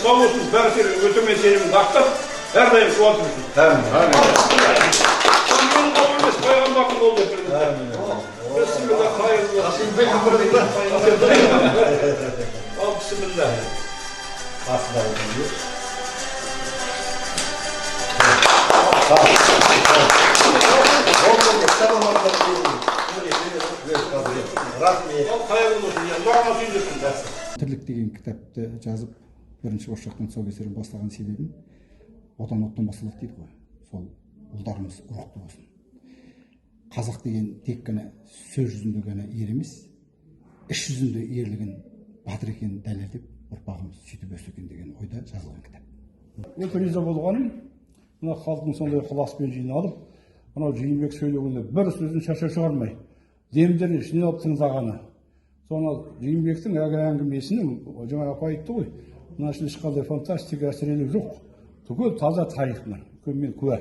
сау болсын, бәрі өтемен сенімді ақтап, әрдайым қуатып жүрсін. Менің қолым емес, пайғамбардың қолы деп бірді. Бісміллә, қайырлы. Ал бісміллә. Тірлік деген кітапты жазып, бірінші ошақтан тұсаукесерін бастаған себебім отан оттан басталады дейді ғой. Сол ұлдарымыз рухты болсын. Қазақ деген тек қана сөз жүзінде ғана ер емес, іс жүзінде ерлігін, батыр екенін дәлелдеп, ұрпағымыз сөйтіп өсті екен деген ойда жазылған кітап. Өте риза болғаным, мына халықтың сондай ықыласпен жиналып, мынау Жиынбек сөйлегенде бір сөзін шаша шығармай, демдерін жиналып тыңдағаны. Соны Жиынбектің әңгімесін жаңа апа айтты ғой, мына ешқандай фантастика әсірелік жоқ. Түгел таза тарих мына, мен куә.